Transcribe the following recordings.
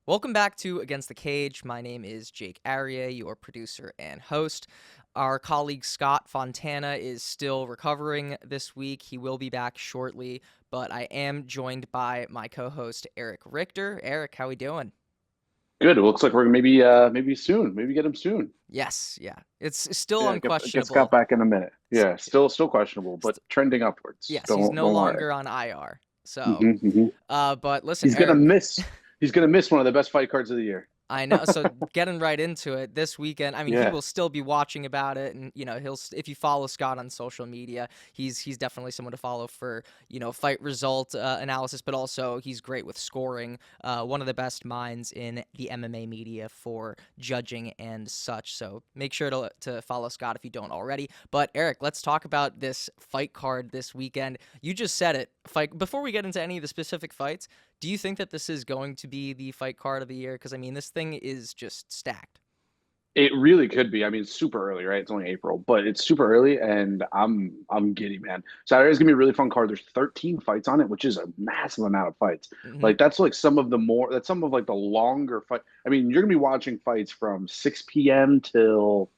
Welcome back to Against the Cage. My name is Jake Aryeh, your producer and host. Our colleague Scott Fontana is still recovering this week. He will be back shortly, but I am joined by my co-host Erich Richter. Eric, how we doing? Good. It looks like we're maybe soon. Maybe get him soon. Yes, yeah. It's still Yeah, get Scott unquestionable. back in a minute. S- Yeah, still questionable, but trending upwards. Yes, he's Don't no don't worry. longer on IR. So, Hmm. but listen, He's gonna Eric. miss. He's gonna miss one of the best fight cards of the year. I know. So getting right into it this weekend. I mean, he Yeah. will still be watching about it, and if you follow Scott on social media, he's definitely someone to follow for fight result analysis, but also he's great with scoring. One of the best minds in the MMA media for judging and such. So make sure to follow Scott if you don't already. But Eric, let's talk about this fight card this weekend. You just said it. Fight before we get into any of the specific fights. Do you think that this is going to be the fight card of the year? Because I mean, this thing is just stacked. It really could be. I mean, it's super early, right? It's only April, but it's super early, and I'm giddy, man. Saturday's gonna be a really fun card. There's 13 fights on it, which is a massive amount of fights. Hmm. Like that's some of like the longer fight. I mean, you're gonna be watching fights from 6 p.m. till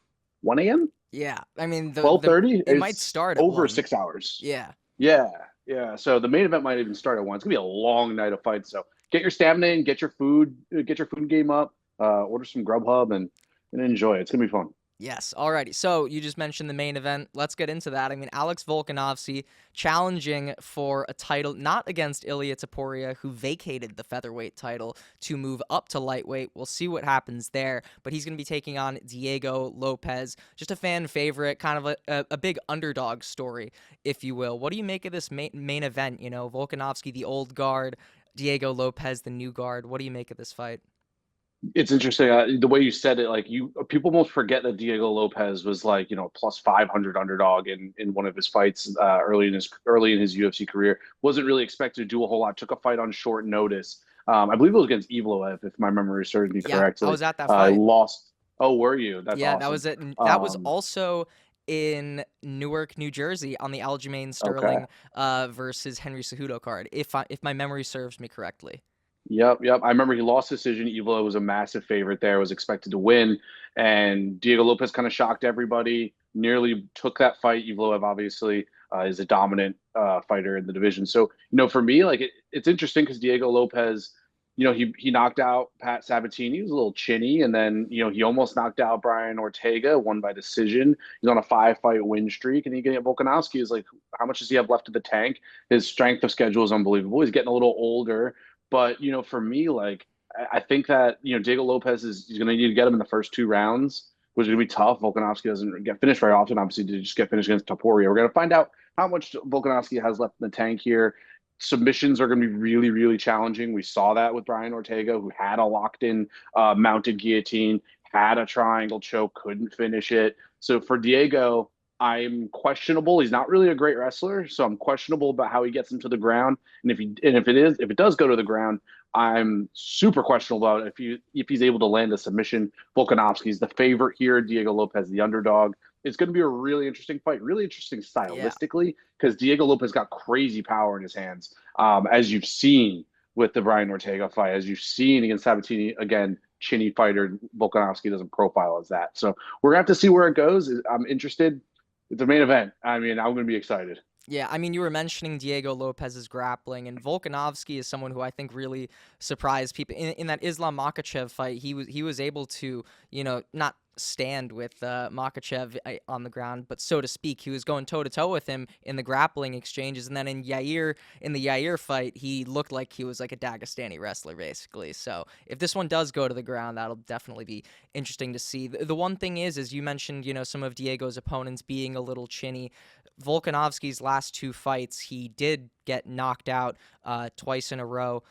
1 a.m. Yeah, I mean the 12:30. it might It's start at over one. 6 hours. Yeah. Yeah, yeah. So the main event might even start at 1. It's gonna be a long night of fights. So get your stamina in, get your food game up, order some Grubhub and enjoy. It's gonna be fun. Yes. Alrighty. So you just mentioned the main event. Let's get into that. I mean, Alex Volkanovski challenging for a title, not against Ilia Topuria, who vacated the featherweight title to move up to lightweight. We'll see what happens there. But he's going to be taking on Diego Lopez, just a fan favorite, kind of a big underdog story, if you will. What do you make of this main event? Volkanovski, the old guard, Diego Lopez, the new guard. What do you make of this fight? It's interesting the way you said it. Like you, people almost forget that Diego Lopez was like plus 500 underdog in one of his fights early in his UFC career. Wasn't really expected to do a whole lot. Took a fight on short notice. I believe it was against Evloev, if my memory serves me Yeah, I correctly. was at that fight. Lost. Oh, were you? That's Yeah, that awesome. was it. And that was Um, also in Newark, New Jersey, on the Aljamain okay. Sterling versus Henry Cejudo card, if my memory serves me correctly. Yep. I remember he lost decision. Evilo was a massive favorite there, was expected to win. And Diego Lopez kind of shocked everybody, nearly took that fight. Evilo obviously is a dominant fighter in the division. So, for me, like it's interesting because Diego Lopez, he knocked out Pat Sabatini. He was a little chinny. And then, he almost knocked out Brian Ortega, won by decision. He's on a 5-fight win streak. And he get Volkanovski is like, how much does he have left in the tank? His strength of schedule is unbelievable. He's getting a little older. But for me, like I think that Diego Lopez is going to need to get him in the first 2 rounds, which is going to be tough. Volkanovski doesn't get finished very often. Obviously, to just get finished against Topuria, we're going to find out how much Volkanovski has left in the tank here. Submissions are going to be really, really challenging. We saw that with Brian Ortega, who had a locked-in mounted guillotine, had a triangle choke, couldn't finish it. So for Diego, I'm questionable. He's not really a great wrestler, so I'm questionable about how he gets him to the ground. If it does go to the ground, I'm super questionable about if he's able to land a submission. Volkanovski's the favorite here. Diego Lopez the underdog. It's going to be a really interesting fight, really interesting Yeah. stylistically because Diego Lopez got crazy power in his hands, as you've seen with the Brian Ortega fight, as you've seen against Sabatini. Again, chinny fighter. Volkanovski doesn't profile as that, so we're gonna have to see where it goes. I'm interested. It's a main event. I mean, I'm going to be excited. Yeah, I mean, you were mentioning Diego Lopez's grappling, and Volkanovski is someone who I think really surprised people in that Islam Makhachev fight. He was able to, not stand with Makhachev on the ground, but so to speak, he was going toe to toe with him in the grappling exchanges, and then in the Yair fight, he looked like he was like a Dagestani wrestler basically. So if this one does go to the ground, that'll definitely be interesting to see. The one thing is you mentioned, some of Diego's opponents being a little chinny. Volkanovski's last two fights, he did get knocked out twice in a row.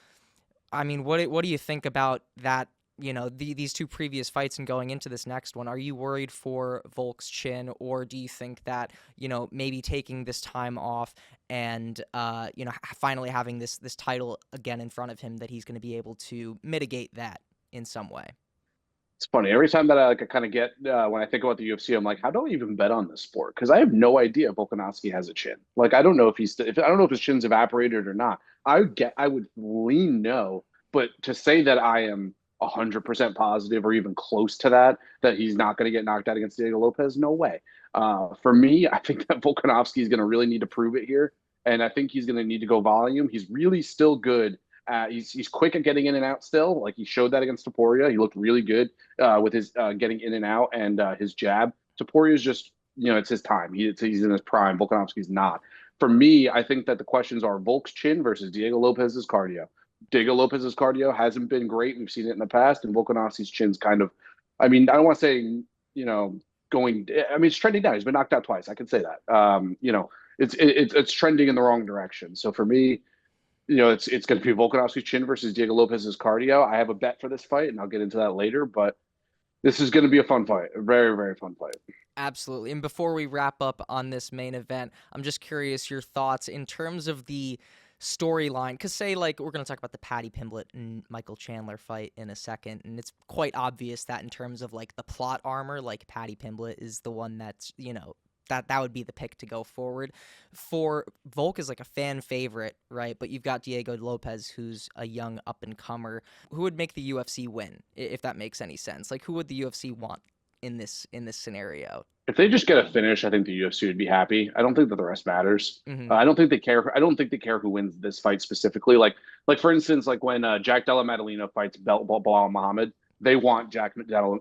I mean, what do you think about that? These two previous fights and going into this next one, are you worried for Volk's chin, or do you think that maybe taking this time off and finally having this title again in front of him, that he's going to be able to mitigate that in some way? It's funny. Every time that I like, I kind of get when I think about the UFC, I'm like, how do I even bet on this sport? Because I have no idea Volkanovski has a chin. Like, I don't know if I don't know if his chin's evaporated or not. I would lean no, but to say that I am 100% positive or even close to that he's not going to get knocked out against Diego Lopez. No way. For me, I think that Volkanovski is going to really need to prove it here, and I think he's going to need to go volume. He's really still good. He's quick at getting in and out still. Like he showed that against Topuria. He looked really good with his getting in and out and his jab. Topuria's just, it's his time. He's in his prime. Volkanovski's not. For me, I think that the questions are Volk's chin versus Diego Lopez's cardio. Diego Lopez's cardio hasn't been great. We've seen it in the past, and Volkanovski's chin's kind of, I mean, I don't want to say, going. I mean, it's trending down. He's been knocked out twice. I can say that. It's trending in the wrong direction. So for me, it's going to be Volkanovski's chin versus Diego Lopez's cardio. I have a bet for this fight, and I'll get into that later. But this is going to be a fun fight, a very, very fun fight. Absolutely. And before we wrap up on this main event, I'm just curious your thoughts in terms of the storyline. Because say, like, we're going to talk about the Paddy Pimblett and Michael Chandler fight in a second, and it's quite obvious that in terms of, like, the plot armor, like, Paddy Pimblett is the one that's, that would be the pick to go forward. For Volk is like a fan favorite, right? But you've got Diego Lopez, who's a young up-and-comer. Who would make the UFC win, if that makes any sense? Like, who would the UFC want in this scenario? If they just get a finish, I think the UFC would be happy. I don't think that the rest matters. Mm-hmm. I don't think they care. I don't think they care who wins this fight specifically. Like for instance, like when Jack Della Maddalena fights Belal Muhammad, they want Jack Della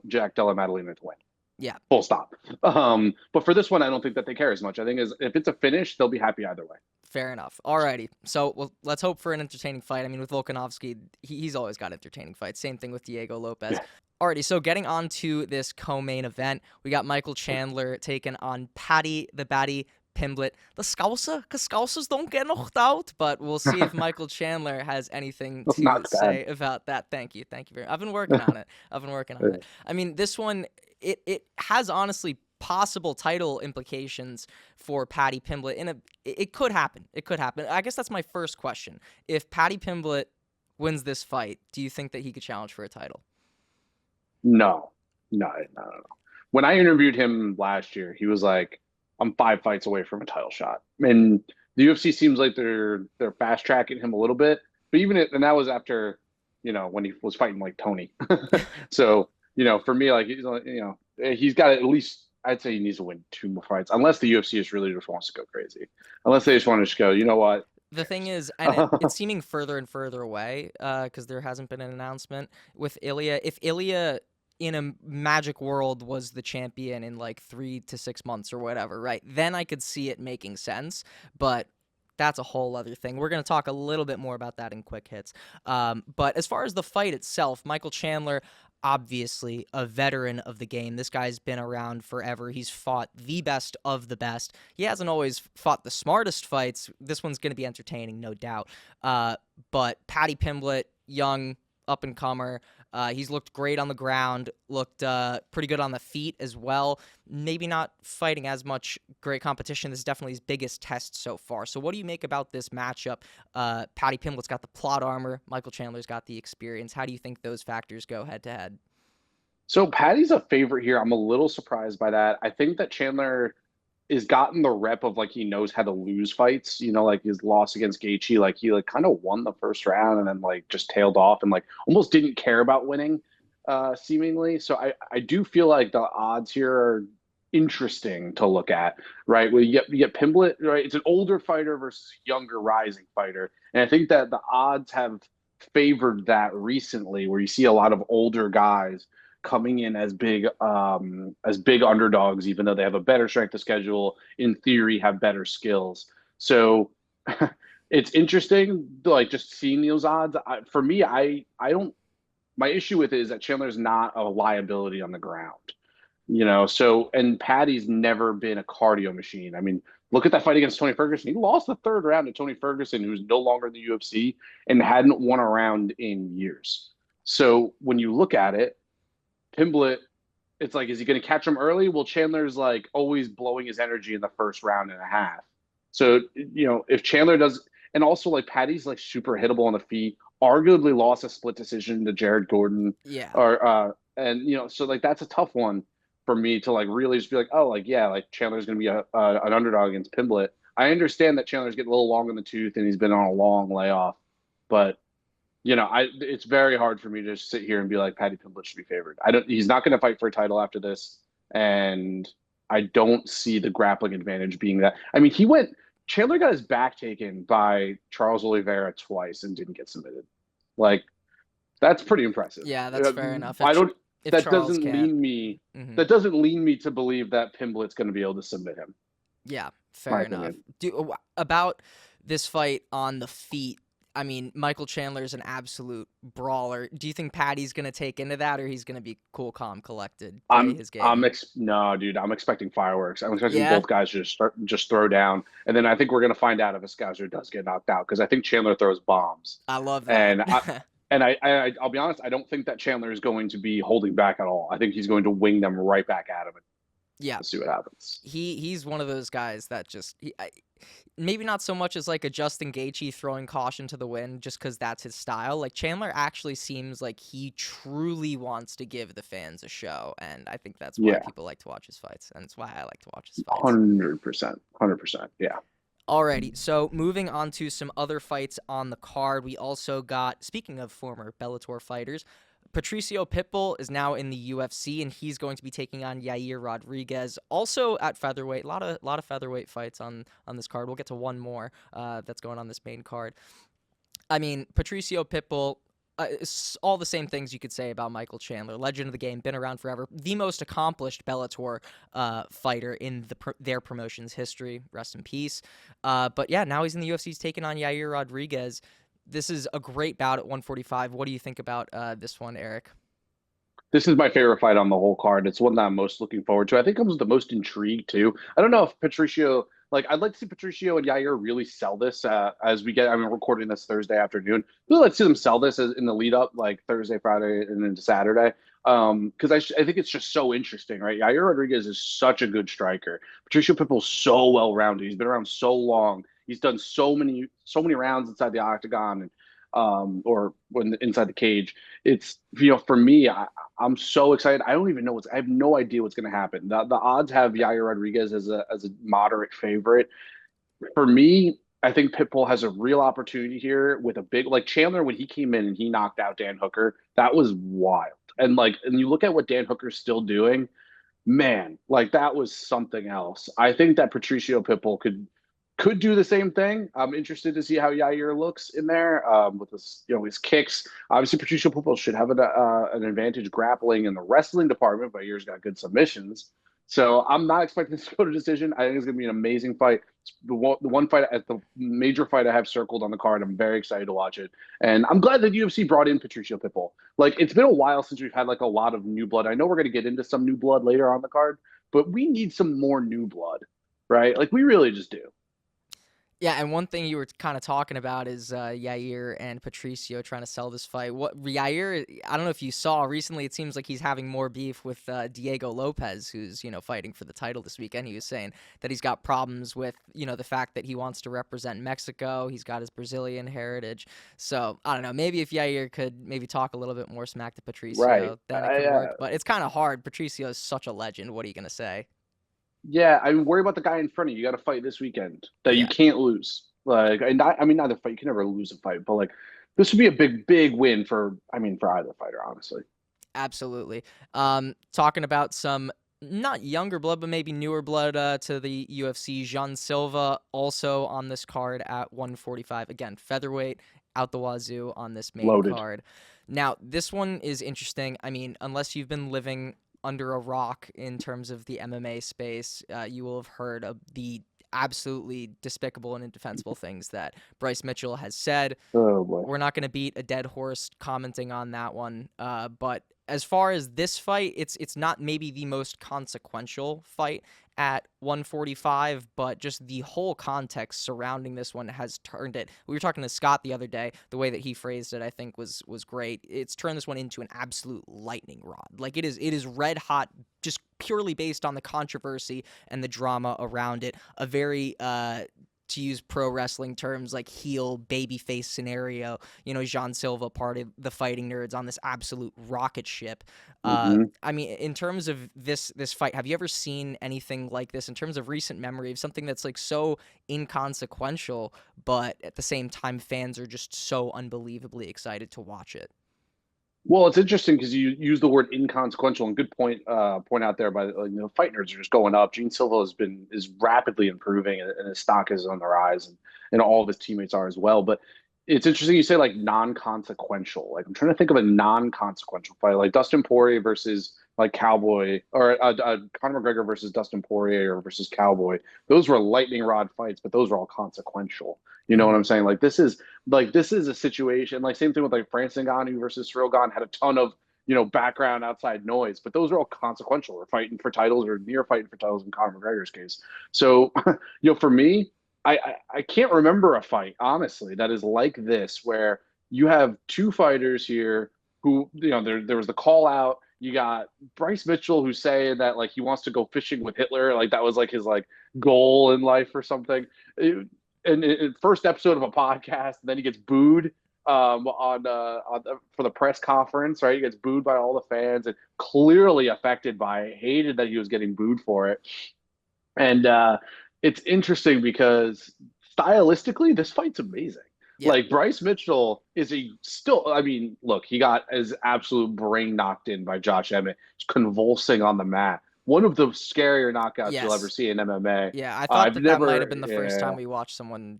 Maddalena to win. Yeah. Full stop. But for this one, I don't think that they care as much. I think if it's a finish, they'll be happy either way. Fair enough. Alrighty. So let's hope for an entertaining fight. I mean, with Volkanovski, he's always got entertaining fights. Same thing with Diego Lopez. Alrighty, so getting on to this co-main event, we got Michael Chandler taking on Paddy the Baddy Pimblett. The Scouser, because Scousers don't get knocked out, but we'll see if Michael Chandler has anything to say about that. Thank you very much. I've been working on it. I mean, this one, it has honestly possible title implications for Paddy Pimblett. It could happen. I guess that's my first question. If Paddy Pimblett wins this fight, do you think that he could challenge for a title? No. When I interviewed him last year, he was like, I'm 5 fights away from a title shot. And the UFC seems like they're fast tracking him a little bit. But and that was after, when he was fighting like Tony. So, for me, like, he's got at least, I'd say he needs to win 2 more fights, unless the UFC just really wants to go crazy. Unless they just want to just go, you know what? The thing is, and it's seeming further and further away because there hasn't been an announcement with Ilya. If Ilya in a magic world was the champion in like 3 to 6 months or whatever, right? Then I could see it making sense, but that's a whole other thing. We're going to talk a little bit more about that in quick hits. But as far as the fight itself, Michael Chandler, obviously a veteran of the game. This guy's been around forever. He's fought the best of the best. He hasn't always fought the smartest fights. This one's going to be entertaining, no doubt. But Paddy Pimblett, young, up-and-comer, he's looked great on the ground, looked pretty good on the feet as well. Maybe not fighting as much great competition. This is definitely his biggest test so far. So what do you make about this matchup? Paddy Pimblett's got the plot armor. Michael Chandler's got the experience. How do you think those factors go head-to-head? So Paddy's a favorite here. I'm a little surprised by that. I think that Chandler is gotten the rep of like he knows how to lose fights, like his loss against Gaethje, like he like kind of won the first round and then like just tailed off and like almost didn't care about winning seemingly. So I do feel like the odds here are interesting to look at, right? Well, you get Pimblett, right? It's an older fighter versus a younger rising fighter. And I think that the odds have favored that recently where you see a lot of older guys coming in as big underdogs, even though they have a better strength of schedule, in theory have better skills. So it's interesting, like just seeing those odds. For me, I don't. My issue with it is that Chandler's not a liability on the ground, So and Paddy's never been a cardio machine. I mean, look at that fight against Tony Ferguson. He lost the 3rd round to Tony Ferguson, who's no longer in the UFC and hadn't won a round in years. So when you look at it, Pimblett, it's like, is he going to catch him early? Well, Chandler's like always blowing his energy in the first round and a half. So, if Chandler does, and also like Paddy's like super hittable on the feet, arguably lost a split decision to Jared Gordon. Yeah. So like that's a tough one for me to like really just be like, oh, like, yeah, like Chandler's going to be an underdog against Pimblett. I understand that Chandler's getting a little long in the tooth and he's been on a long layoff, but it's very hard for me to sit here and be like Paddy Pimblett should be favored. I don't. He's not going to fight for a title after this, and I don't see the grappling advantage being that. I mean, he went. Chandler got his back taken by Charles Oliveira twice and didn't get submitted. Like that's pretty impressive. Yeah, that's fair enough. I don't. If That Charles doesn't can't, lean me. hmm That doesn't lean me to believe that Pimblett's going to be able to submit him. yeah, My fair enough. opinion. About this fight on the feet. I mean, Michael Chandler is an absolute brawler. Do you think Patty's gonna take into that, or he's gonna be cool, calm, collected, play his game? No, dude. I'm expecting fireworks. I'm expecting Yeah, both guys to just throw down, and then I think we're gonna find out if a Scouser does get knocked out because I think Chandler throws bombs, I love that. and I'll be honest. I don't think that Chandler is going to be holding back at all. I think he's going to wing them right back at him Yeah, and see what happens. he's one of those guys that just maybe not so much as like a Justin Gaethje throwing caution to the wind just because that's his style. Like Chandler actually seems like he truly wants to give the fans a show, and I think that's why Yeah, people like to watch his fights, and it's why I like to watch his fights. 100%, 100%. Yeah. Alrighty, so moving on to some other fights on the card, we also got, speaking of former Bellator fighters, Patricio Pitbull is now in the UFC, and he's going to be taking on Yair Rodriguez, also at featherweight. A lot of featherweight fights on this card. We'll get to one more that's going on this main card. I mean, Patricio Pitbull, it's all the same things you could say about Michael Chandler. Legend of the game, been around forever. The most accomplished Bellator fighter in their promotion's history. Rest in peace. But yeah, now he's in the UFC. He's taking on Yair Rodriguez. This is a great bout at 145. What do you think about this one, Eric? This is my favorite fight on the whole card. It's one that I'm most looking forward to. I think comes with the most intrigue too. I don't know if Patricio, like, I'd like to see Patricio and Yair really sell this as we get. I'm recording this Thursday afternoon. Really like to see them sell this in the lead up, like Thursday, Friday, and into Saturday. Because I think it's just so interesting, right? Yair Rodriguez is such a good striker. Patricio Pitbull's so well rounded. He's been around so long. He's done so many rounds inside the octagon and or when inside the cage. It's for me, I'm so excited. I don't even know I have no idea what's going to happen. The odds have Yair Rodriguez as a moderate favorite. For me, I think Pitbull has a real opportunity here with a big like Chandler when he came in and he knocked out Dan Hooker. That was wild. And you look at what Dan Hooker's still doing, man, like that was something else. I think that Patricio Pitbull could do the same thing. I'm interested to see how Yair looks in there with his kicks. Obviously, Patricio Pitbull should have an advantage grappling in the wrestling department, but Yair's got good submissions. So I'm not expecting this to go to decision. I think it's going to be an amazing fight. It's the one fight at the major fight I have circled on the card. I'm very excited to watch it, and I'm glad that UFC brought in Patricio Pitbull. Like it's been a while since we've had like a lot of new blood. I know we're going to get into some new blood later on the card, but we need some more new blood, right? Like we really just do. Yeah, and one thing you were kind of talking about is Yair and Patricio trying to sell this fight. What Yair? I don't know if you saw recently. It seems like he's having more beef with Diego Lopez, who's fighting for the title this weekend. He was saying that he's got problems with the fact that he wants to represent Mexico. He's got his Brazilian heritage. So I don't know. Maybe if Yair could maybe talk a little bit more smack to Right. Patricio, then it could work. But it's kind of hard. Patricio is such a legend. What are you gonna say? Yeah, I mean, worry about the guy in front of you. You got to fight this weekend that you Yeah. can't lose. Like, and I mean, neither fight. You can never lose a fight, but like, this would be a big, big win for. I mean, for either fighter, honestly. Absolutely. Talking about some not younger blood, but maybe newer blood to the UFC. Jean Silva also on this card at 145. Again, featherweight out the wazoo on this main Loaded. card. Now, this one is interesting. I mean, unless you've been living under a rock in terms of the MMA space, you will have heard of the absolutely despicable and indefensible things that Bryce Mitchell has said. Oh boy. We're not going to beat a dead horse commenting on that one. But as far as this fight, it's not maybe the most consequential fight at 145, but just the whole context surrounding this one has turned it. We were talking to Scott the other day. The way that he phrased it, I think, was great. It's turned this one into an absolute lightning rod. Like it is red hot, just purely based on the controversy and the drama around it. A very to use pro wrestling terms, like heel babyface scenario. You know, Jean Silva part of the Fighting Nerds on this absolute rocket ship. Hmm. I mean, in terms of this fight, have you ever seen anything like this in terms of recent memory of something that's like so inconsequential, but at the same time, fans are just so unbelievably excited to watch it? Well, it's interesting because you use the word inconsequential, and good point out there. By fight nerds are just going up. Gene Silva is rapidly improving, and his stock is on the rise, and all of his teammates are as well. But it's interesting you say like non-consequential. Like I'm trying to think of a non-consequential fight, like Dustin Poirier versus like Cowboy, or Conor McGregor versus Dustin Poirier or versus Cowboy. Those were lightning rod fights, but those were all consequential. You know what Hmm. I'm saying? This is a situation like same thing with like Francis Ngannou versus Rogan had a ton of background outside noise, but those are all consequential. We're fighting for titles or near fighting for titles in Conor McGregor's case. So for me, I can't remember a fight honestly that is like this where you have two fighters here who there was the call out. You got Bryce Mitchell who's saying that like he wants to go fishing with Hitler, like that was like his like goal in life or something. In first episode of a podcast, and then he gets booed for the press conference. Right, he gets booed by all the fans and clearly affected by it. Hated that he was getting booed for it, and it's interesting because stylistically, this fight's amazing. Yeah. Like Bryce Mitchell is a still. I mean, look, he got his absolute brain knocked in by Josh Emmett, convulsing on the mat. One of the scarier knockouts you'll ever Yes. see in MMA. Yeah, I thought I've that might have never, been the first time yeah. we watched someone,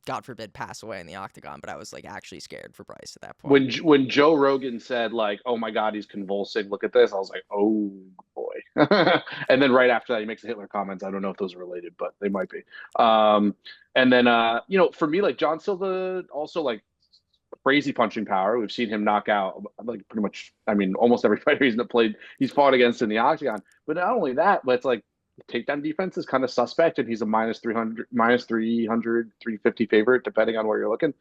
God forbid, pass away in the octagon, but I was like actually scared for Bryce at that point. When Joe Rogan said like, "Oh my God, he's convulsing. Look at this," I was like, "Oh boy." And then right after that, he makes the Hitler comments. I don't know if those are related, but they might be. Um, and then for me, like John Silva, also like crazy punching power. We've seen him knock out like pretty much. I mean, almost every fighter he's fought against in the octagon. But not only that, but it's like takedown defense is kind of suspect, and he's a minus 300, 350 favorite, depending on where you're looking.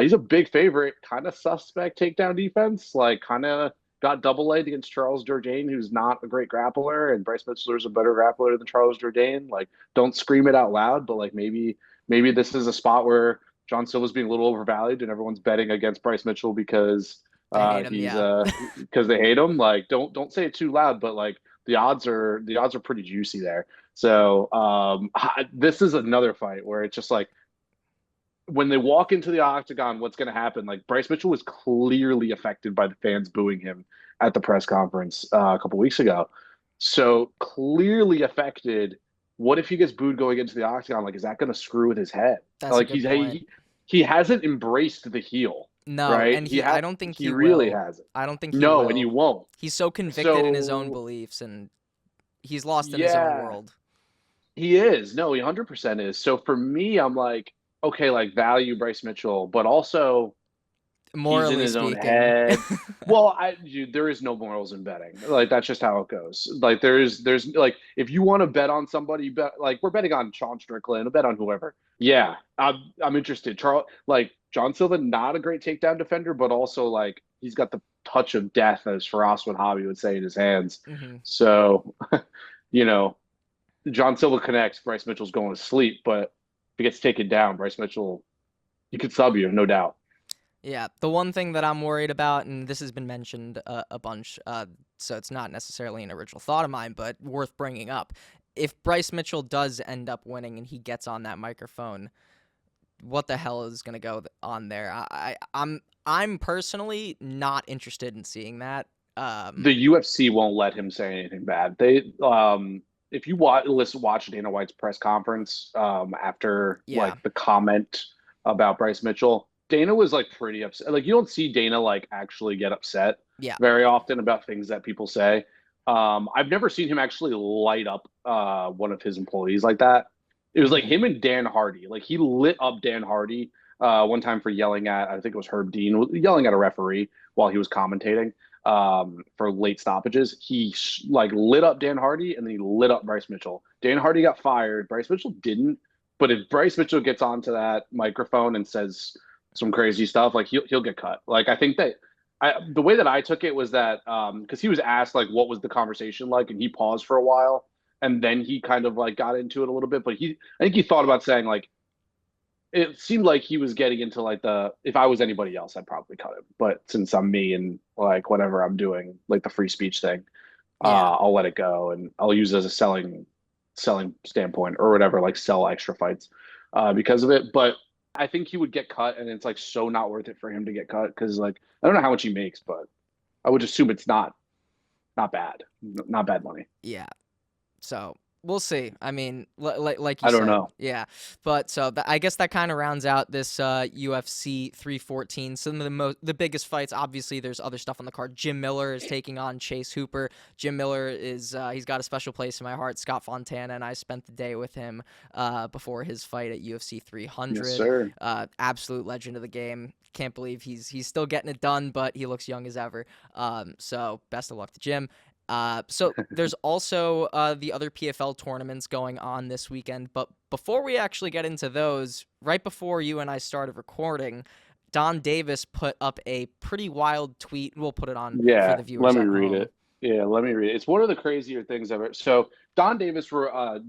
He's a big favorite, kind of suspect takedown defense, like kind of got double legged against Charles Jourdain, who's not a great grappler, and Bryce Mitchell's a better grappler than Charles Jourdain. Like, don't scream it out loud, but like maybe this is a spot where John Silva's being a little overvalued, and everyone's betting against Bryce Mitchell because They hate him, he's yeah. because they hate him. Like, don't say it too loud, but like the odds are pretty juicy there. So this is another fight where it's just like when they walk into the octagon, what's going to happen? Like Bryce Mitchell was clearly affected by the fans booing him at the press conference a couple weeks ago. So clearly affected. What if he gets booed going into the octagon? Like, is that going to screw with his head? That's a Like good point. he hasn't embraced the heel, No, right? and I don't think He he really will. hasn't. I don't think he No, and he will. won't. He's so convicted in his own So beliefs and he's lost in his own yeah, world. he is. No, he 100% is. So for me, I'm like, okay, like value Bryce Mitchell, but also he's in Morally his own speaking. head. Well, dude, there is no morals in betting. Like that's just how it goes. Like there's like if you want to bet on somebody, bet like we're betting on Sean Strickland, bet on whoever. Yeah, I'm interested. Charles, like John Silva, not a great takedown defender, but also like he's got the touch of death, as Firas Hobby would say, in his hands. Hmm. So, you know, John Silva connects. Bryce Mitchell's going to sleep, but if he gets taken down, Bryce Mitchell, he could sub you, no doubt. Yeah, the one thing that I'm worried about, and this has been mentioned a bunch, so it's not necessarily an original thought of mine, but worth bringing up. If Bryce Mitchell does end up winning and he gets on that microphone, what the hell is going to go on there? I'm personally not interested in seeing that. The UFC won't let him say anything bad. They if you watch Dana White's press conference after Yeah, like the comment about Bryce Mitchell, Dana was like pretty upset. Like you don't see Dana like actually get upset yeah. very often about things that people say. I've never seen him actually light up one of his employees like that. It was like Hmm. him and Dan Hardy. Like he lit up Dan Hardy one time for yelling at, I think it was Herb Dean, yelling at a referee while he was commentating for late stoppages. He like lit up Dan Hardy and then he lit up Bryce Mitchell. Dan Hardy got fired. Bryce Mitchell didn't. But if Bryce Mitchell gets onto that microphone and says some crazy stuff, like he'll get cut. Like I think that the way that I took it was that because he was asked like what was the conversation like, and he paused for a while, and then he kind of like got into it a little bit. But I think he thought about saying like it seemed like he was getting into like the if I was anybody else, I'd probably cut him. But since I'm me and like whatever I'm doing, like the free speech thing, Yeah. I'll let it go and I'll use it as a selling standpoint or whatever, like sell extra fights because of it. But I think he would get cut, and it's like so not worth it for him to get cut because like I don't know how much he makes, but I would assume it's not bad, not bad money. Yeah. So we'll see. I mean, like you I don't said, know. yeah. But so I guess that kind of rounds out this UFC 314. Some of the biggest fights. Obviously, there's other stuff on the card. Jim Miller is taking on Chase Hooper. Jim Miller is he's got a special place in my heart. Scott Fontana and I spent the day with him before his fight at UFC Yes, 300. sir. Absolute legend of the game. Can't believe he's still getting it done, but he looks young as ever. So best of luck to Jim. So there's also the other PFL tournaments going on this weekend. But before we actually get into those, right before you and I started recording, Don Davis put up a pretty wild tweet. We'll put it on for Yeah, the viewers let me at read home. it. Yeah, let me read it. It's one of the crazier things ever. So Don Davis,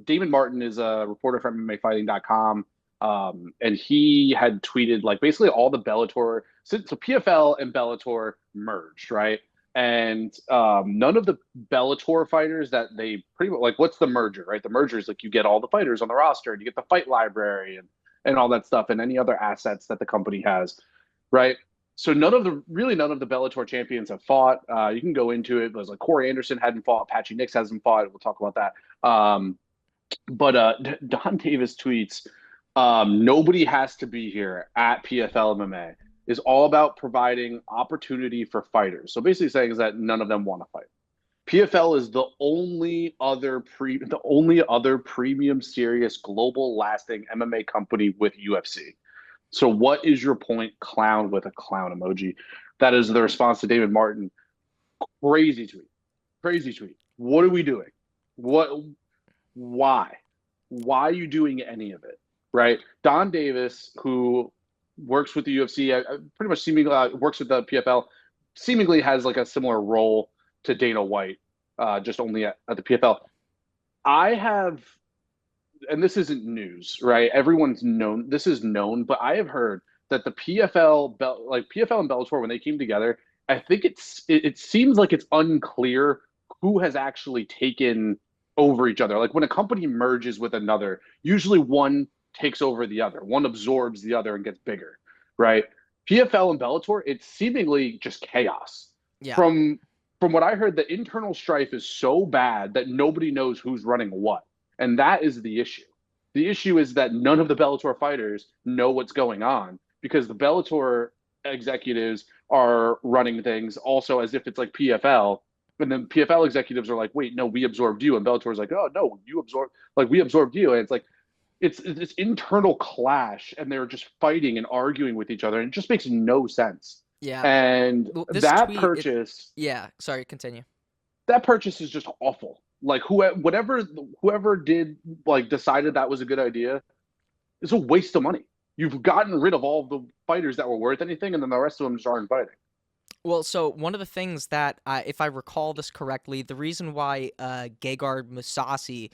Damon Martin is a reporter from MMAfighting.com, and he had tweeted like basically all the Bellator. So PFL and Bellator merged, right? And none of the Bellator fighters that they pretty much like. What's the merger, right? The merger is like you get all the fighters on the roster, and you get the fight library and all that stuff, and any other assets that the company has, right? So none of the Bellator champions have fought. You can go into it. It was like Corey Anderson hadn't fought, Patchy Nix hasn't fought. We'll talk about that. But Don Davis tweets, nobody has to be here at PFL MMA is all about providing opportunity for fighters. So basically saying is that none of them want to fight. PFL is the only other premium serious global lasting MMA company with UFC. So what is your point, clown with a clown emoji? That is the response to David Martin. Crazy tweet. Crazy tweet. What are we doing? What why? Why are you doing any of it? Right? Don Davis, who works with the UFC, pretty much seemingly works with the PFL, seemingly has like a similar role to Dana White, just only at the PFL. I have, and this isn't news, right? Everyone's known this is known, but I have heard that the like PFL and Bellator, when they came together, I think it seems like it's unclear who has actually taken over each other. Like when a company merges with another, usually one takes over the other, one absorbs the other and gets bigger, right? PFL and Bellator, it's seemingly just chaos. Yeah. From from what I heard, the internal strife is so bad that nobody knows who's running what. And that is the issue. The issue is that none of the Bellator fighters know what's going on because the Bellator executives are running things also as if it's like PFL. And then PFL executives are like, wait, no, we absorbed you. And Bellator's like, oh, no, we absorbed you. And it's like, it's this internal clash and they're just fighting and arguing with each other. And it just makes no sense. Yeah. And Well, this tweet, yeah. Sorry, continue. that purchase is just awful. Like whoever did like decided that was a good idea is a waste of money. You've gotten rid of all the fighters that were worth anything, and then the rest of them just aren't fighting. Well, so one of the things that, if I recall this correctly, the reason why Gegard Mousasi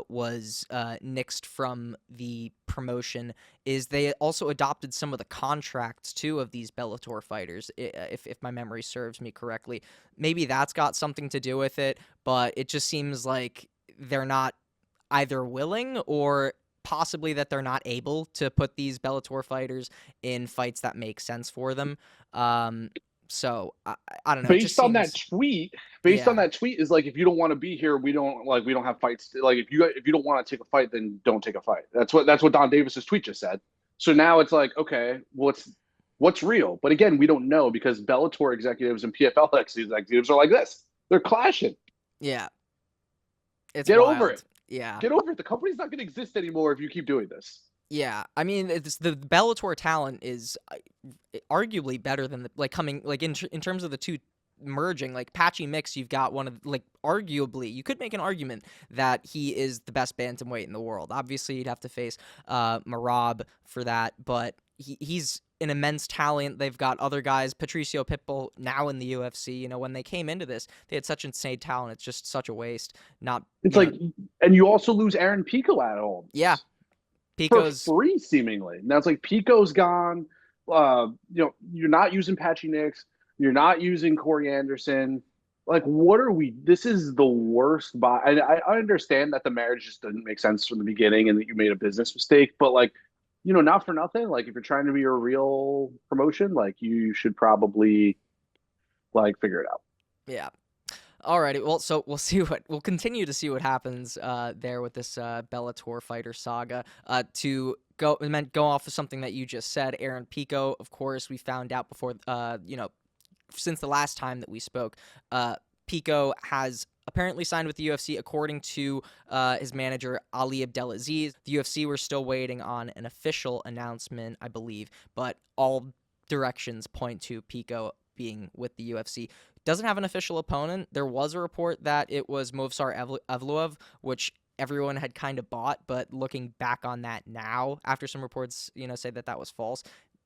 was nixed from the promotion is they also adopted some of the contracts, too, of these Bellator fighters, if my memory serves me correctly. Maybe that's got something to do with it, but it just seems like they're not either willing or possibly that they're not able to put these Bellator fighters in fights that make sense for them. So I don't know. It just Based on that seems, tweet, based on yeah, that tweet is like if you don't want to be here, we don't have fights. Like if you don't want to take a fight, then don't take a fight. That's what Don Davis's tweet just said. So now it's like, okay, what's real? But again, we don't know because Bellator executives and PFL executives are like this. They're clashing. yeah, it's Get over wild. it. Yeah, Get over it. The company's not going to exist anymore if you keep doing this. yeah. I mean, the Bellator talent is arguably better than like coming like in terms of the two merging. Like Patchy Mix, you've got one of like arguably you could make an argument that he is the best bantamweight in the world. Obviously, you'd have to face Marab for that, but he's an immense talent. They've got other guys, Patricio Pitbull now in the UFC. When they came into this, they had such insane talent. It's just such a waste. Not, It's like, and you also lose Aaron Pico at all yeah, for Pico's, free, seemingly. Now it's like Pico's gone. You're not using Patchy Nicks. You're not using Corey Anderson. Like, what are we? This is the worst buy. I understand that the marriage just didn't make sense from the beginning and that you made a business mistake, but like, not for nothing. Like, if you're trying to be a real promotion, like, you should probably like figure it out. yeah. Alrighty, well, so we'll continue to see what happens there with this Bellator fighter saga. To go off of something that you just said, Aaron Pico, of course, we found out before, since the last time that we spoke, Pico has apparently signed with the UFC, according to his manager, Ali Abdelaziz. The UFC were still waiting on an official announcement, I believe, but all directions point to Pico being with the UFC. Doesn't have an official opponent. There was a report that it was Movsar Evloev, which everyone had kind of bought, but looking back on that now, after some reports, say that was false,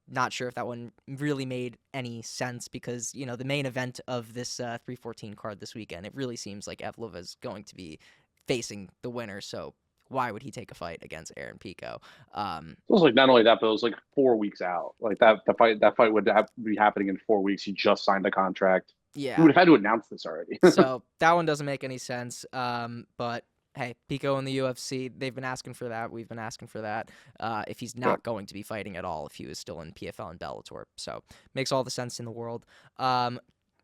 not sure if that one really made any sense because, the main event of this 314 card this weekend, it really seems like Evloev is going to be facing the winner, so why would he take a fight against Aaron Pico? It was like not only that, but it was like 4 weeks out. Like that fight would be happening in 4 weeks. He just signed a contract. Yeah. He would have had to announce this already. So that one doesn't make any sense. But hey, Pico in the UFC, they've been asking for that. We've been asking for that. If he's not going to be fighting at all, if he was still in PFL and Bellator, so makes all the sense in the world.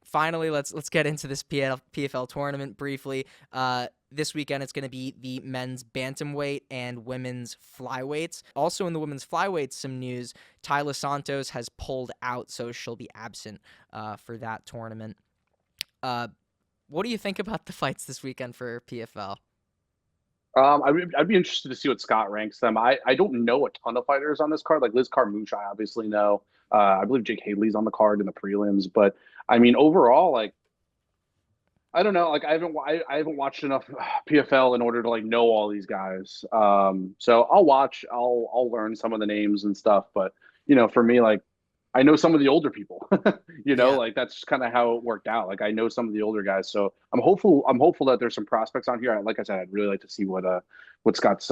Finally, let's get into this PFL tournament briefly. This weekend, it's going to be the men's bantamweight and women's flyweights. Also in the women's flyweights, some news. Tyler Santos has pulled out, so she'll be absent for that tournament. What do you think about the fights this weekend for PFL? I'd be interested to see what Scott ranks them. I don't know a ton of fighters on this card. Like Liz Carmouche, I obviously know. I believe Jake Haley's on the card in the prelims, but I mean overall, like I don't know. Like I haven't watched enough PFL in order to like know all these guys. So I'll watch. I'll learn some of the names and stuff. But for me, like I know some of the older people. Like that's kind of how it worked out. Like I know some of the older guys. So I'm hopeful. I'm hopeful that there's some prospects on here. Like I said, I'd really like to see what Scott's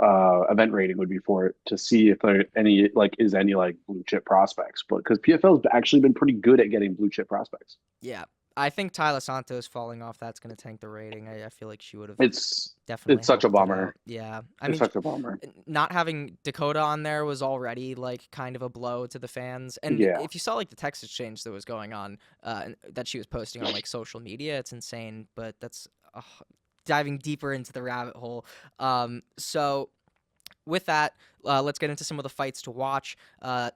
event rating would be for it to see if there any blue chip prospects. But because PFL has actually been pretty good at getting blue chip prospects. Yeah. I think Tyler Santos falling off, that's going to tank the rating. I feel like she would have definitely. It's such a bummer. Yeah. It's such a bummer. Not having Dakota on there was already like kind of a blow to the fans. And if you saw like the text exchange that was going on, that she was posting on like social media, it's insane. But that's diving deeper into the rabbit hole. So with that, let's get into some of the fights to watch.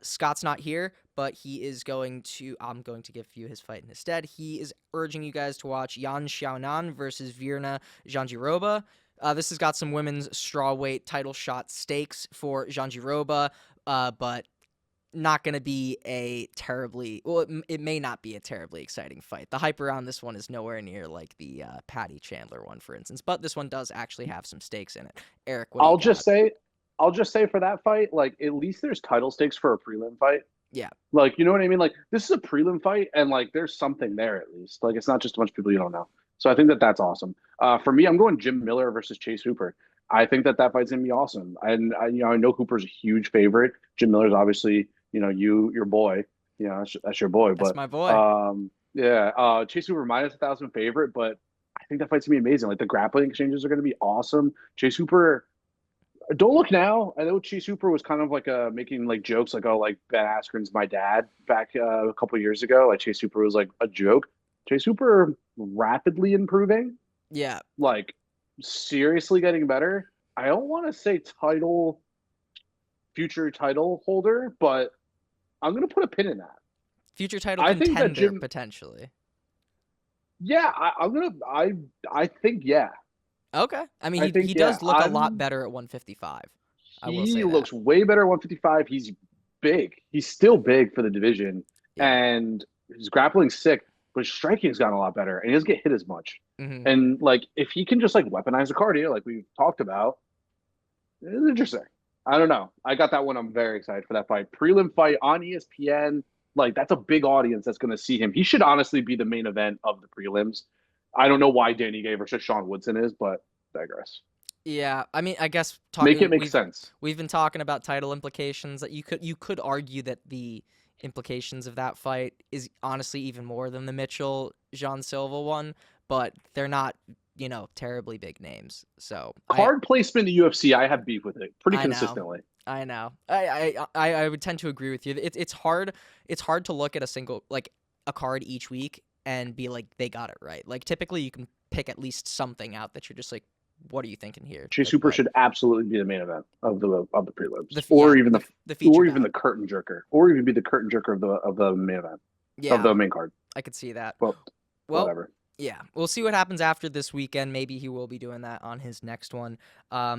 Scott's not here, but he is I'm going to give you his fight instead. He is urging you guys to watch Yan Xiaonan versus Virna Jandiroba. This has got some women's strawweight title shot stakes for Jandiroba, but not going to be it may not be a terribly exciting fight. The hype around this one is nowhere near like the Patty Chandler one, for instance, but this one does actually have some stakes in it. Eric, what do you got? I'll just say for that fight, like at least there's title stakes for a prelim fight. Yeah. Like, you know what I mean? Like this is a prelim fight and like there's something there at least. Like it's not just a bunch of people you don't know. So I think that's awesome. For me, I'm going Jim Miller versus Chase Hooper. I think that fight's gonna be awesome. And I know Hooper's a huge favorite. Jim Miller's obviously, your boy. That's your boy. That's my boy. Chase Hooper minus 1,000 favorite, but I think that fight's gonna be amazing. Like the grappling exchanges are gonna be awesome. Chase Hooper. Don't look now. I know Chase Hooper was kind of like making like jokes like, oh, like Ben Askren's my dad back a couple of years ago. Like Chase Hooper was like a joke. Chase Hooper rapidly improving. Yeah. Like seriously getting better. I don't want to say future title holder, but I'm going to put a pin in that. Future title contender, potentially. Yeah, I think, yeah. Okay. I mean, he does look a lot better at 155. He looks way better at 155. He's big. He's still big for the division. Yeah. And his grappling's sick, but his striking's gotten a lot better. And he doesn't get hit as much. Mm-hmm. And, like, if he can just, like, weaponize the cardio, like we've talked about, it's interesting. I don't know. I got that one. I'm very excited for that fight. Prelim fight on ESPN. Like, that's a big audience that's going to see him. He should honestly be the main event of the prelims. I don't know why Danny Gay versus Sean Woodson is, but digress. Yeah, I mean, I guess Make it talking make sense. we've been talking about title implications that you could argue that the implications of that fight is honestly even more than the Mitchell Jean Silva one, but they're not, terribly big names. So Card placement in the UFC, I have beef with it pretty I know. consistently. I know. I would tend to agree with you. It's hard. It's hard to look at a card each week and be like they got it right. Like typically you can pick at least something out that you're just like, what are you thinking here? Chase Like, Hooper but should absolutely be the main event of the prelims, yeah, or even the feature or even bout. the curtain jerker, or even be the curtain jerker of the main event of Yeah, the main card. I could see that. But Well, whatever. yeah, we'll see what happens after this weekend. Maybe he will be doing that on his next one.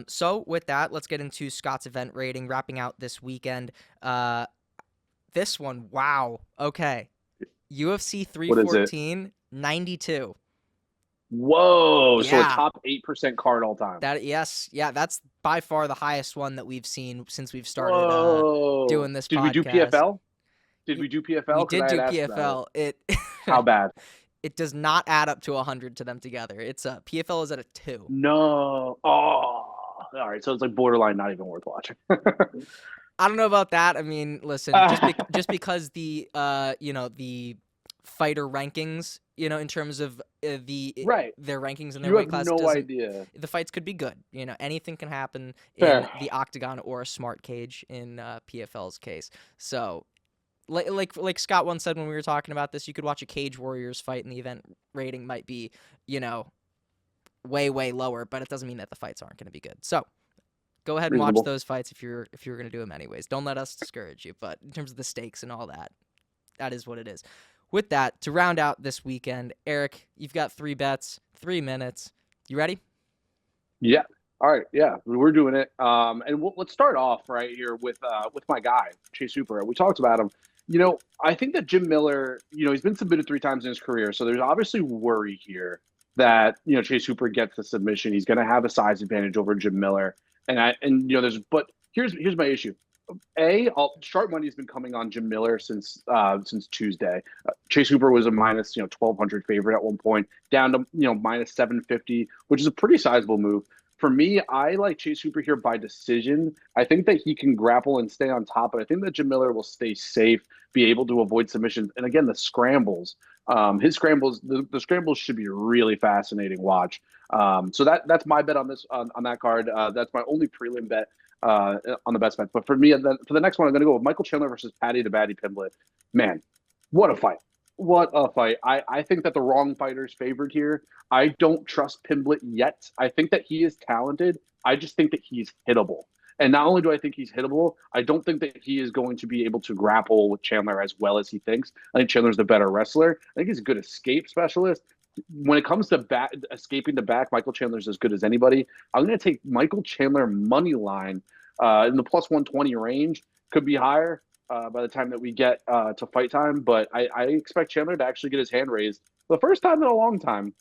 So with that, let's get into Scott's event rating, wrapping out this weekend. This one, wow. Okay. UFC What is it? 314, 92. Whoa! So a Yeah. top 8% card all time. Yes, yeah, that's by far the highest one that we've seen since we've started Whoa! doing this Did we do podcast. PFL? Did Y- we do We PFL? Because did I had do asked about it. PFL. It How bad? it does not add up to 100 to them together. It's PFL is at a 2. No. Oh. All right. So it's like borderline, not even worth watching. I don't know about that. I mean, listen, just because the fighter rankings, in terms of Right. their rankings in their You weight have class no doesn't. idea. The fights could be good. Anything can happen in Fair. the octagon or a smart cage in PFL's case. So, like Scott once said when we were talking about this, you could watch a Cage Warriors fight and the event rating might be, way way lower, but it doesn't mean that the fights aren't going to be good. So, go ahead and watch Reasonable. those fights if you're going to do them anyways. Don't let us discourage you, but in terms of the stakes and all that, that is what it is. With that, to round out this weekend, Eric, you've got 3 bets, 3 minutes. You ready? Yeah. All right. Yeah, we're doing it. And let's start off right here with my guy Chase Hooper. We talked about him. I think that Jim Miller, he's been submitted 3 times in his career, so there's obviously worry here that Chase Hooper gets the submission. He's going to have a size advantage over Jim Miller, but here's my issue. Sharp money has been coming on Jim Miller since Tuesday. Chase Hooper was a minus 1,200 favorite at one point, down to minus 750, which is a pretty sizable move. For me, I like Chase Hooper here by decision. I think that he can grapple and stay on top, but I think that Jim Miller will stay safe, be able to avoid submissions, and again the scrambles. His scrambles, the scrambles should be a really fascinating watch. So that's my bet on this on that card. That's my only prelim bet on the best bet. But for me, for the next one, I'm going to go with Michael Chandler versus Patty the Batty Pimblett. Man, what a fight! What a fight! I think that the wrong fighter is favored here. I don't trust Pimblett yet. I think that he is talented. I just think that he's hittable. And not only do I think he's hittable, I don't think that he is going to be able to grapple with Chandler as well as he thinks. I think Chandler's the better wrestler. I think he's a good escape specialist. When it comes to escaping the back, Michael Chandler's as good as anybody. I'm going to take Michael Chandler money line in the plus 120 range. Could be higher by the time that we get to fight time, but I expect Chandler to actually get his hand raised for the first time in a long time.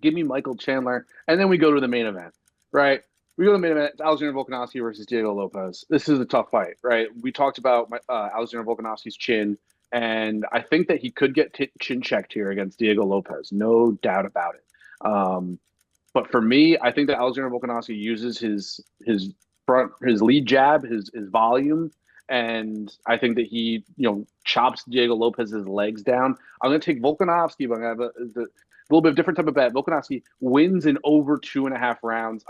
Give me Michael Chandler, and then we go to the main event, right? We go to the main event. It's Alexander Volkanovski versus Diego Lopez. This is a tough fight, right? We talked about Alexander Volkanovski's chin, and I think that he could get chin checked here against Diego Lopez, no doubt about it. But for me, I think that Alexander Volkanovski uses his lead jab, his volume, and I think that he chops Diego Lopez's legs down. I'm going to take Volkanovski, but I'm going to have a little bit of different type of bet. Volkanovski wins in over 2.5 rounds.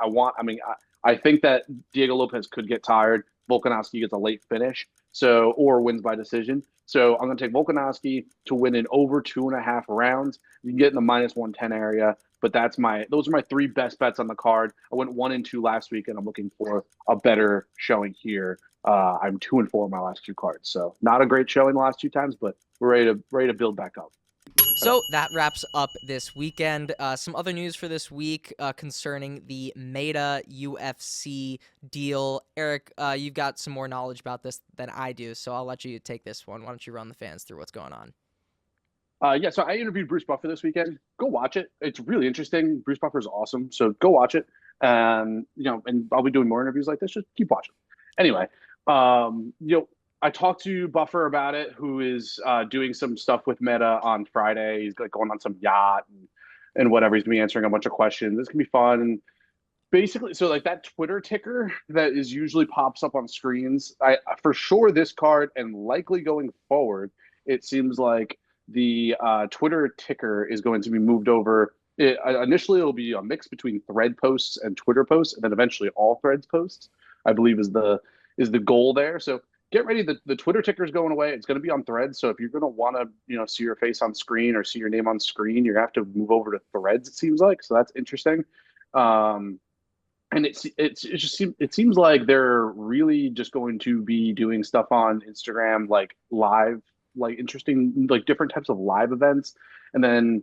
I think that Diego Lopez could get tired. Volkanovski gets a late finish, or wins by decision. So I'm going to take Volkanovski to win in over 2.5 rounds. You can get in the minus 110 area, but those are my 3 best bets on the card. I went 1 and 2 last week, and I'm looking for a better showing here. I'm 2 and 4 in my last 2 cards, so not a great showing the last 2 times, but we're ready to build back up. So that wraps up this weekend. Some other news for this week concerning the Meta UFC deal. Eric, you've got some more knowledge about this than I do, so I'll let you take this one. Why don't you run the fans through what's going on? So I interviewed Bruce Buffer this weekend. Go watch it. It's really interesting. Bruce Buffer is awesome, so go watch it. And I'll be doing more interviews like this. Just keep watching. Anyway, I talked to Buffer about it, who is doing some stuff with Meta on Friday. He's like going on some yacht and whatever. He's gonna be answering a bunch of questions. This can be fun. Basically, so like that Twitter ticker that is usually pops up on screens, I for sure this card and likely going forward, it seems like the Twitter ticker is going to be moved over. Initially, it'll be a mix between thread posts and Twitter posts, and then eventually all threads posts, I believe is the goal there. So get ready. The Twitter ticker is going away. It's going to be on threads. So if you're going to want to, see your face on screen or see your name on screen, you're going to have to move over to threads, it seems like. So that's interesting. And it seems like they're really just going to be doing stuff on Instagram, like live, like interesting, like different types of live events, and then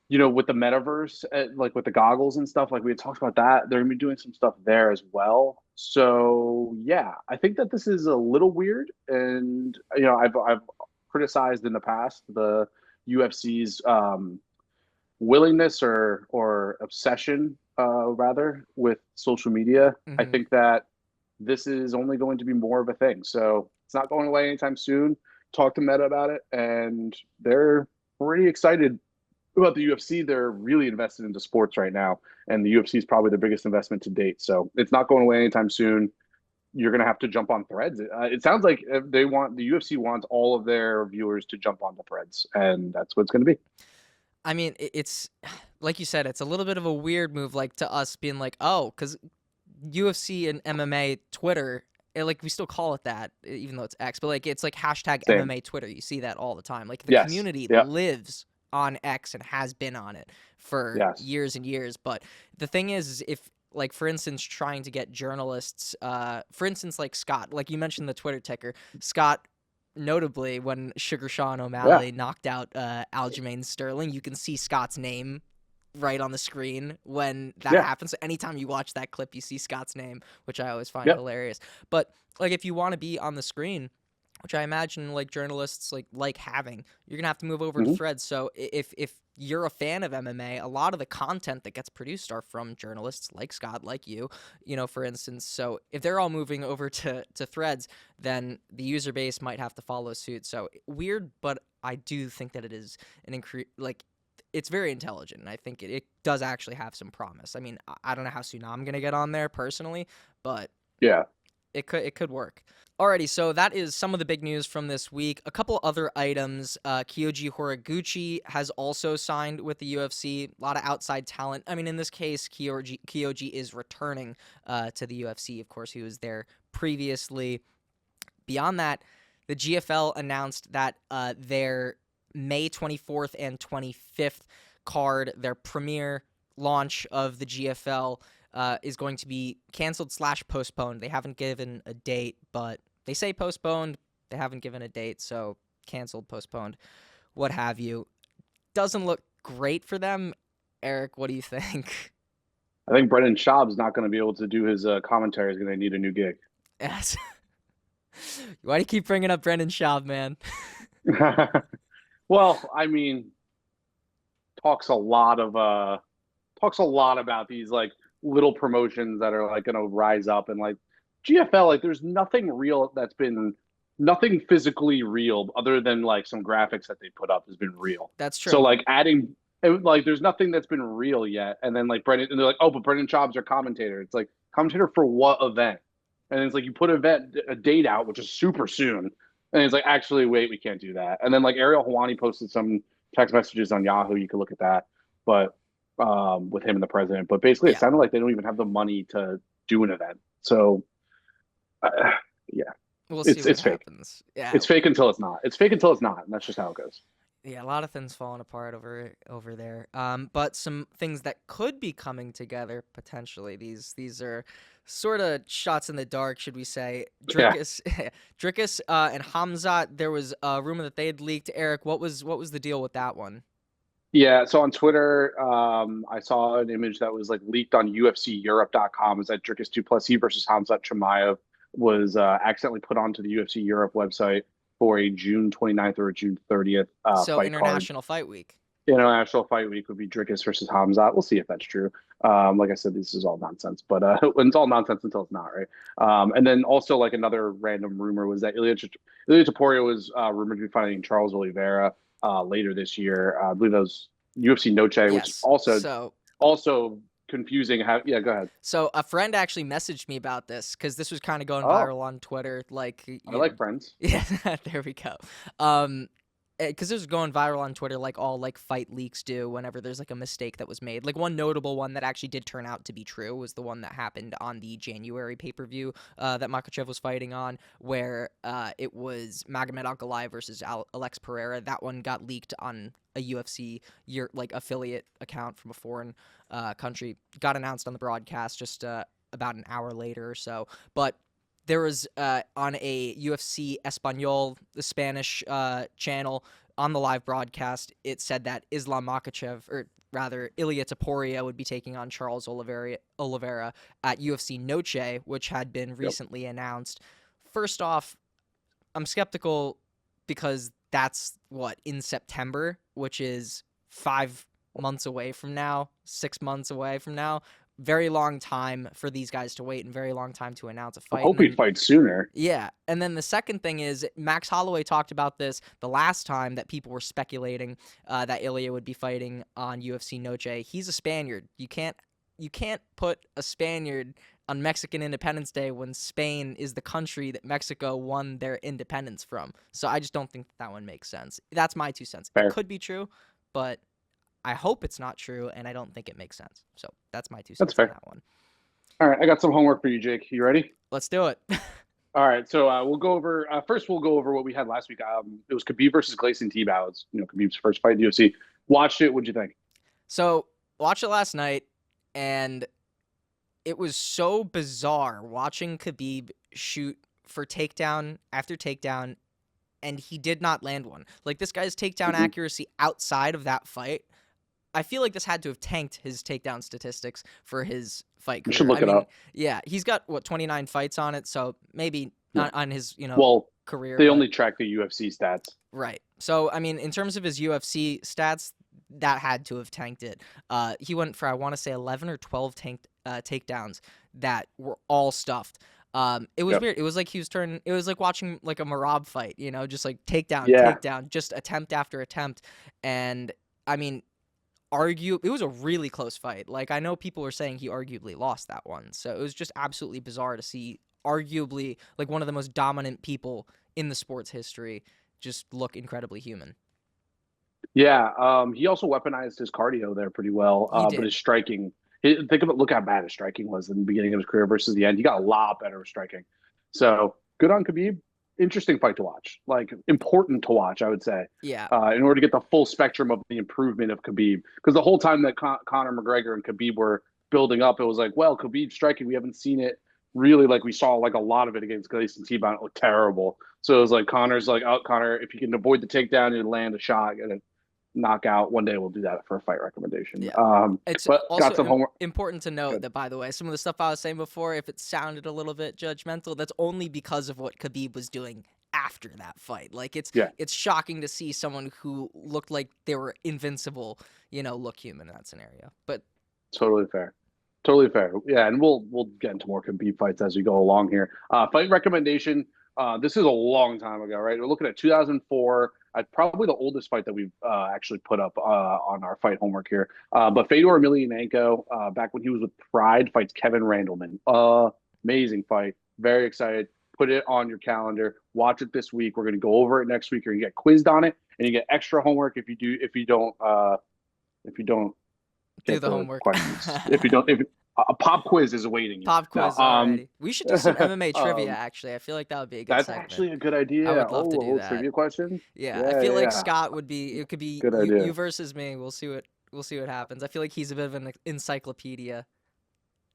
with the metaverse, like with the goggles and stuff, like we had talked about that, they're gonna be doing some stuff there as well. So yeah, I think that this is a little weird, and I've criticized in the past the UFC's willingness or obsession, rather, with social media. I Hmm. think that this is only going to be more of a thing. So it's not going away anytime soon. Talk to Meta about it, and they're pretty excited about the UFC. They're really invested into sports right now, and the UFC is probably their biggest investment to date. So it's not going away anytime soon. You're going to have to jump on threads. It sounds like the UFC wants all of their viewers to jump onto threads, and that's what it's going to be. I mean, it's like you said, it's a little bit of a weird move, like to us being like, oh, because UFC and MMA Twitter, like we still call it that, even though it's X, but like it's like hashtag Same. MMA Twitter. You see that all the time. Like the Yes. community Yeah. lives on X and has been on it for Yes. years and years. But the thing is if like for instance trying to get journalists, for instance like Scott, like you mentioned the Twitter ticker, Scott. Notably, when Sugar Sean Yeah. O'Malley knocked out Aljamain Sterling, you can see Scott's name right on the screen when that Yeah. happens. So anytime you watch that clip, you see Scott's name, which I always find Yep. hilarious. But like if you want to be on the screen, which I imagine like journalists like having, you're gonna have to move over to Hmm. threads. So if you're a fan of MMA, a lot of the content that gets produced are from journalists like Scott, like you, for instance. So if they're all moving over to threads, then the user base might have to follow suit. So weird, but I do think that it is an increase. Like it's very intelligent, and I think it does actually have some promise. I mean, I don't know how soon I'm gonna get on there personally, but Yeah. it could work. Alrighty, so that is some of the big news from this week. A couple other items. Kyoji Horiguchi has also signed with the UFC. A lot of outside talent. I mean, in this case, Kyoji is returning to the UFC. Of course, he was there previously. Beyond that, the GFL announced that their May 24th and 25th card, their premiere launch of the GFL, is going to be canceled / postponed. They haven't given a date, but they say postponed. They haven't given a date, so canceled, postponed, what have you. Doesn't look great for them. Eric, what do you think? I think Brendan Schaub's not going to be able to do his commentary. He's going to need a new gig. Yes. Why do you keep bringing up Brendan Schaub, man? Well, I mean, talks a lot of talks a lot about these like little promotions that are like going to rise up, and like GFL, like there's nothing real that's been nothing physically real other than like some graphics that they put up has been real. That's So true. like like there's nothing that's been real yet. And then like Brendan, and they're like, oh, but Brendan Schaub's our commentator. It's like commentator for what event? And it's like you put a date out, which is super soon. And it's like, actually, wait, we can't do that. And then like Ariel Hawani posted some text messages on Yahoo. You could look at that, but with him and the president. But basically, it Yeah. sounded like they don't even have the money to do an event. So uh, yeah, We'll see what it's fake. happens. Yeah. It's fake until it's not. It's fake until it's not, and that's just how it goes. Yeah, a lot of things falling apart over there. But some things that could be coming together potentially. These are sort of shots in the dark, should we say? Yeah. Drickus, Drickus, and Hamzat. There was a rumor that they had leaked. Eric, what was the deal with that one? Yeah, so on Twitter, I saw an image that was like leaked on UFCEurope.com. Is that Dricus Duplessis versus Hamzat Chimaev was accidentally put onto the UFC Europe website for a June 29th or a June 30th So fight card. International Fight Week. International Fight Week would be Dricus versus Hamzat. We'll see if that's true. Like I said, this is all nonsense, but it's all nonsense until it's not, right? And then also like another random rumor was that Ilia Topuria was rumored to be fighting Charles Oliveira later this year. I believe that was UFC Noche, which Yes. also confusing. How? Yeah, go ahead. So a friend actually messaged me about this because this was kind of going Oh, viral on Twitter. Like, I like Friends. yeah, there we go. Because this was going viral on Twitter, like all like fight leaks do whenever there's like a mistake that was made. Like one notable one that actually did turn out to be true was the one that happened on the January pay-per-view that Makachev was fighting on, where it was Magomed Ankalaev versus Alex Pereira. That one got leaked on a UFC like affiliate account from a foreign country. Got announced on the broadcast just about an hour later or so, but there was on a UFC Espanol, the Spanish channel, on the live broadcast, it said that Islam Makhachev, or rather Ilia Topuria, would be taking on Charles Oliveira at UFC Noche, which had been Yep. recently announced. First off, I'm skeptical because that's in September, which is 5 months away from now, 6 months away from now. Very long time for these guys to wait and very long time to announce a I fight. hope he fights sooner. Yeah. And then the second thing is Max Holloway talked about this the last time that people were speculating that Ilya would be fighting on UFC Noche. He's a Spaniard. You can't put a Spaniard on Mexican Independence Day when Spain is the country that Mexico won their independence from. So I just don't think that one makes sense. That's my 2 cents. It Fair. could be true, but I hope it's not true, and I don't think it makes sense. So that's my two That's cents on fair. that one. All right, I got some homework for you, Jake. You ready? Let's do it. All right, so we'll go over first. We'll go over what we had last week. It was Khabib versus Gleison Tibau. It's Khabib's first fight in the UFC. Watched it. What'd you think? So watched it last night, and it was so bizarre watching Khabib shoot for takedown after takedown, and he did not land one. Like, this guy's takedown Hmm. accuracy outside of that fight, I feel like this had to have tanked his takedown statistics for his fight You should career. I look it mean, up. yeah, he's got 29 fights on it, so maybe Yeah. not on his Well, career, they but only track the UFC stats. right. So I mean, in terms of his UFC stats, that had to have tanked it. He went for, I want to say, 11 or 12 takedowns that were all stuffed. It was Yep. weird. It was like he was turning. It was like watching like a Marab fight, just like takedown, Yeah. takedown, just attempt after attempt. And I mean, it was a really close fight. Like, I know people were saying he arguably lost that one, so it was just absolutely bizarre to see arguably like one of the most dominant people in the sport's history just look incredibly human. Yeah. He also weaponized his cardio there pretty well. He But did. his striking, look how bad his striking was in the beginning of his career versus the end. He got a lot better with striking. So good on Khabib. Interesting fight to watch. Like, important to watch, I would say. Yeah. In order to get the full spectrum of the improvement of Khabib. Because the whole time that Conor McGregor and Khabib were building up, it was like, well, Khabib striking, we haven't seen it really. Like, we saw like a lot of it against Gleison Tibau. It looked terrible. So it was like Conor's like, oh, Conor, if you can avoid the takedown and land a shot and a knockout, one day we'll do that for a fight recommendation. Yeah. It's But got also some homework. important to note Good. that, by the way, some of the stuff I was saying before, if it sounded a little bit judgmental, that's only because of what Khabib was doing after that fight. Like, Yeah, it's shocking to see someone who looked like they were invincible, look human in that scenario. But totally fair. Totally fair. Yeah, and we'll get into more Khabib fights as we go along here. Fight recommendation. This is a long time ago, right? We're looking at 2004. Probably the oldest fight that we've actually put up on our fight homework here. But Fedor Emelianenko, back when he was with Pride, fights Kevin Randleman. Amazing fight. Very excited. Put it on your calendar. Watch it this week. We're going to go over it next week. You're going to get quizzed on it, and you get extra homework if you don't do get the the homework. questions. If you don't, if a pop quiz is awaiting you. Pop quiz No, already. We should do some MMA trivia, um, actually. I feel like that would be a good that's segment. actually a good I idea. would love Oh, to a do little that. trivia question. Yeah, I Yeah, feel yeah, like yeah. Scott would be. It could be Good you idea. versus me. We'll see what happens. I feel like he's a bit of an encyclopedia.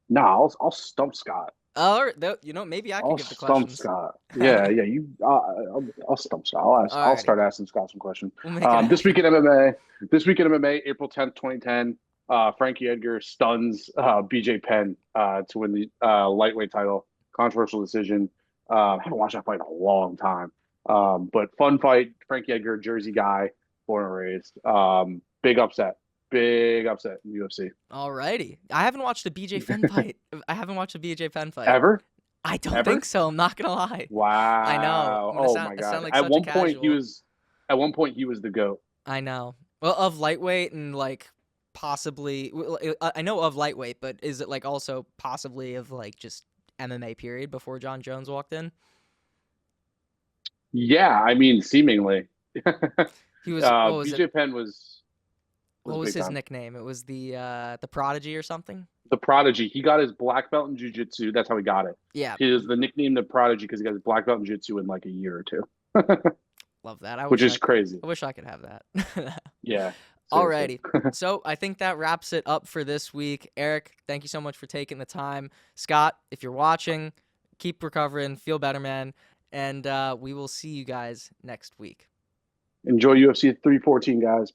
No, I'll stump Scott. Or maybe I could I'll give the stump questions. Scott. Yeah, yeah. I'll stump Scott. I'll Alrighty, start asking Scott some questions. we'll make it This week happen. in MMA. This week in MMA, April 10th, 2010. Frankie Edgar stuns BJ Penn to win the lightweight title. Controversial decision. I haven't watched that fight in a long time. But fun fight. Frankie Edgar, Jersey guy, born and raised. Big upset. Big upset in UFC. Alrighty. I haven't watched a BJ Penn fight. I haven't watched a BJ Penn fight. Ever? I don't think Ever? so. I'm not gonna lie. I know. Wow. Oh my I sound God. like such a casual. At one point he was the GOAT. I know. Well, of lightweight and like possibly, I know of lightweight, but is it like also possibly of like just MMA period before John Jones walked in? Yeah, I mean, seemingly. He was, what was it? BJ Penn What was was big his time. nickname? It was the Prodigy or something. The Prodigy. He got his black belt in jiu-jitsu. That's how he got it. Yeah, He was the nickname the Prodigy because he got his black belt in jiu-jitsu in like a year or two, love that. which is crazy. I wish I could have that. Yeah, seriously. Alrighty. So I think that wraps it up for this week. Eric, thank you so much for taking the time. Scott, if you're watching, keep recovering, feel better, man. And we will see you guys next week. Enjoy UFC 314, guys.